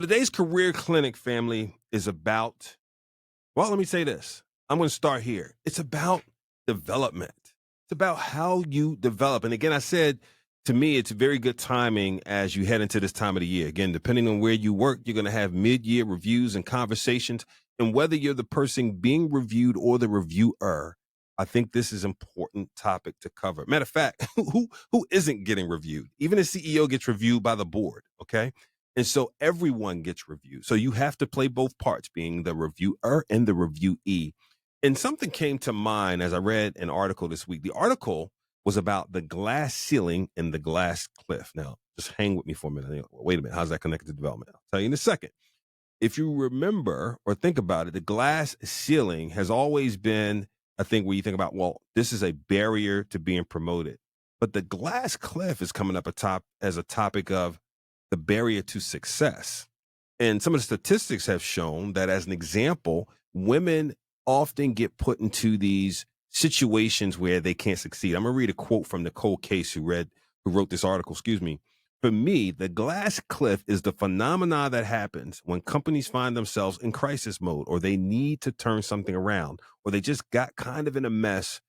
Today's career clinic family is about, well, let me say this. I'm going to start here. It's about development. It's about how you develop. And again, I said to me, it's very good timing as you head into this time of the year. Again, depending on where you work, you're going to have mid year reviews and conversations. And whether you're the person being reviewed or the reviewer, I think this is important topic to cover. Matter of fact, who isn't getting reviewed? Even the CEO gets reviewed by the board. Okay. And so everyone gets reviewed. So you have to play both parts, being the reviewer and the reviewee. And something came to mind as I read an article this week. The article was about the glass ceiling and the glass cliff. Now, just hang with me for a minute. Wait a minute. How's that connected to development? I'll tell you in a second. If you remember or think about it, the glass ceiling has always been a thing where you think about, well, this is a barrier to being promoted. But the glass cliff is coming up atop as a topic of the barrier to success. And some of the statistics have shown that, as an example, women often get put into these situations where they can't succeed. I'm going to read a quote from Nicole Case, who wrote this article, excuse me. For me, the glass cliff is the phenomena that happens when companies find themselves in crisis mode, or they need to turn something around, or they just got kind of in a mess.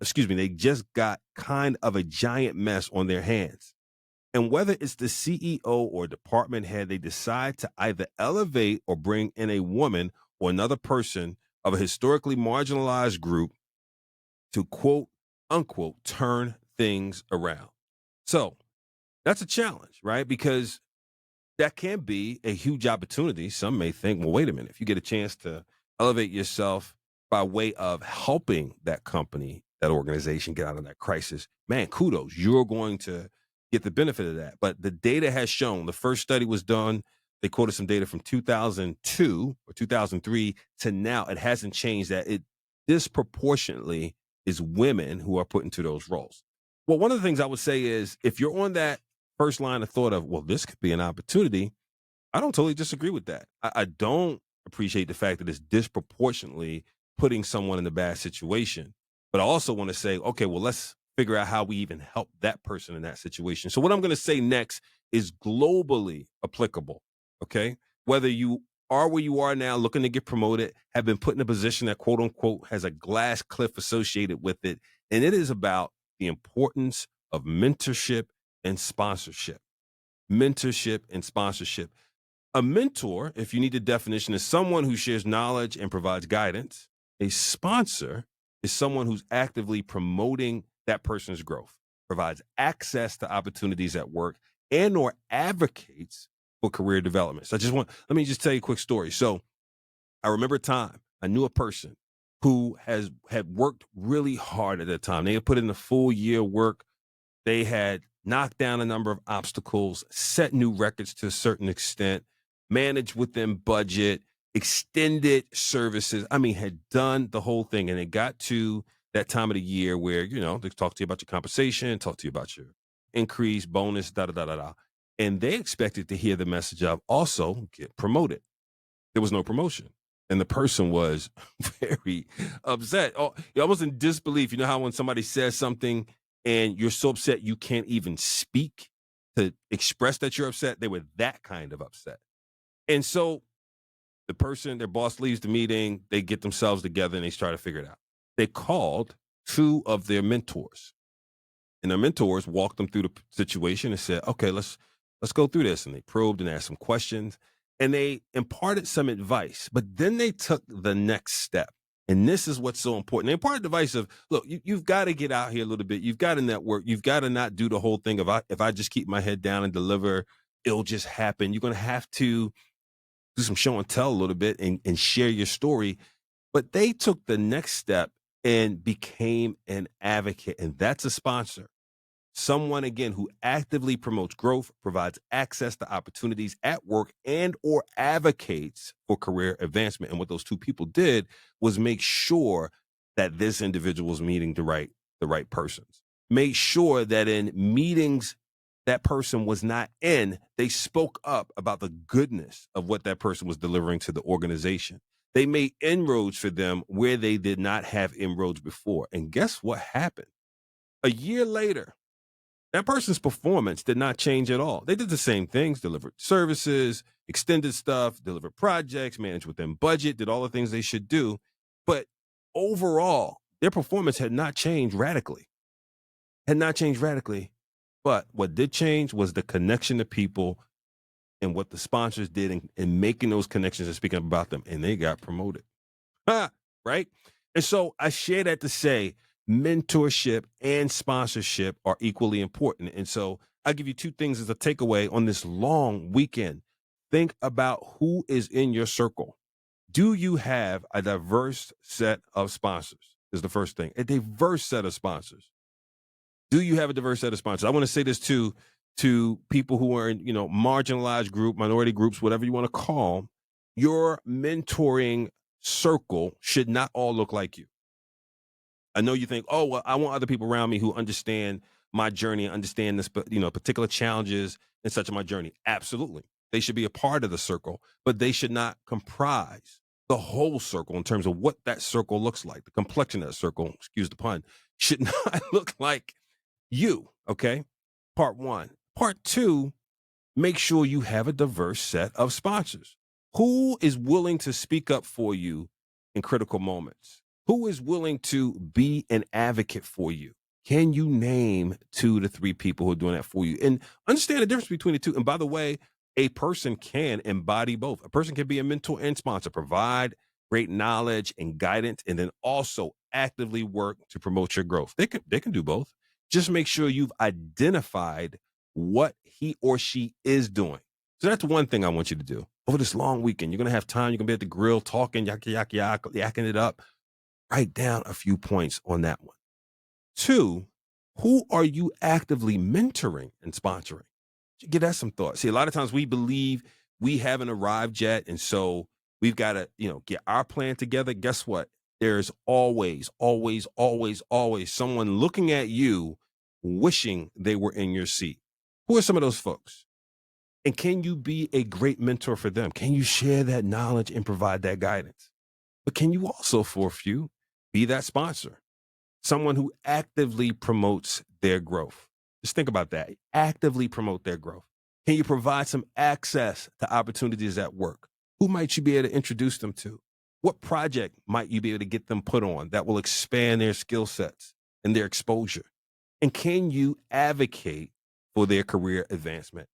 Excuse me, they just got kind of a giant mess on their hands. And whether it's the CEO or department head, they decide to either elevate or bring in a woman or another person of a historically marginalized group to quote unquote turn things around. So that's a challenge, right? Because that can be a huge opportunity. Some may think, well, wait a minute, if you get a chance to elevate yourself by way of helping that company, that organization get out of that crisis, man, kudos. You're going to get the benefit of that. But the data has shown, the first study was done, they quoted some data from 2002 or 2003 to now. It hasn't changed, that it disproportionately is women who are put into those roles. Well, one of the things I would say is, if you're on that first line of thought of, well, this could be an opportunity, I don't totally disagree with that. I don't appreciate the fact that it's disproportionately putting someone in a bad situation. But I also want to say, okay, well, let's figure out how we even help that person in that situation. So what I'm going to say next is globally applicable. Okay. Whether you are where you are now, looking to get promoted, have been put in a position that quote unquote has a glass cliff associated with it. And it is about the importance of mentorship and sponsorship. Mentorship and sponsorship. A mentor, if you need the definition, is someone who shares knowledge and provides guidance. A sponsor is someone who's actively promoting that person's growth, provides access to opportunities at work, and or advocates for career development. So let me just tell you a quick story. So I remember a time I knew a person who had worked really hard at that time. They had put in a full year work. They had knocked down a number of obstacles, set new records to a certain extent, managed within budget, extended services. I mean, had done the whole thing. And it got to that time of the year where, they talk to you about your compensation, talk to you about your increase, bonus, da da da da da. And they expected to hear the message of also get promoted. There was no promotion. And the person was very upset. Oh, almost in disbelief. You know how when somebody says something and you're so upset you can't even speak to express that you're upset? They were that kind of upset. And so their boss leaves the meeting, they get themselves together and they try to figure it out. They called two of their mentors. And their mentors walked them through the situation and said, okay, let's go through this. And they probed and asked some questions and they imparted some advice, but then they took the next step. And this is what's so important. They imparted advice of, look, you've got to get out here a little bit. You've got to network. You've got to not do the whole thing of, if I just keep my head down and deliver, it'll just happen. You're going to have to do some show and tell a little bit and share your story. But they took the next step and became an advocate. And that's a sponsor. Someone, again, who actively promotes growth, provides access to opportunities at work, and or advocates for career advancement. And what those two people did was make sure that this individual was meeting the right persons. Make sure that in meetings that person was not in, they spoke up about the goodness of what that person was delivering to the organization. They made inroads for them where they did not have inroads before. And guess what happened? A year later, that person's performance did not change at all. They did the same things, delivered services, extended stuff, delivered projects, managed within budget, did all the things they should do. But overall, their performance had not changed radically. But what did change was the connection to people and what the sponsors did in making those connections and speaking about them. And they got promoted. Right? And so I share that to say mentorship and sponsorship are equally important. And so I'll give you two things as a takeaway on this long weekend. Think about who is in your circle. Do you have a diverse set of sponsors? Is the first thing. A diverse set of sponsors. Do you have a diverse set of sponsors? I want to say this to people who are in, marginalized group, minority groups, whatever you want to call. Your mentoring circle should not all look like you. I know you think, oh, well, I want other people around me who understand my journey, understand this, particular challenges and such of my journey. Absolutely. They should be a part of the circle, but they should not comprise the whole circle in terms of what that circle looks like. The complexion of that circle, excuse the pun, should not look like you. Okay. Part one. Part two, make sure you have a diverse set of sponsors. Who is willing to speak up for you in critical moments? Who is willing to be an advocate for you? Can you name 2 to 3 people who are doing that for you? And understand the difference between the two. And by the way, a person can embody both. A person can be a mentor and sponsor, provide great knowledge and guidance, and then also actively work to promote your growth. They can do both. Just make sure you've identified what he or she is doing. So that's one thing I want you to do over this long weekend. You're going to have time. You're going to be at the grill talking, yakking it up. Write down a few points on that one. 2, who are you actively mentoring and sponsoring? Give that some thought. See, a lot of times we believe we haven't arrived yet. And so we've got to, get our plan together. Guess what? There's always, always, always, always someone looking at you wishing they were in your seat. Who are some of those folks? And can you be a great mentor for them? Can you share that knowledge and provide that guidance? But can you also, for a few, be that sponsor? Someone who actively promotes their growth. Just think about that. Actively promote their growth. Can you provide some access to opportunities at work? Who might you be able to introduce them to? What project might you be able to get them put on that will expand their skill sets and their exposure? And can you advocate for their career advancement?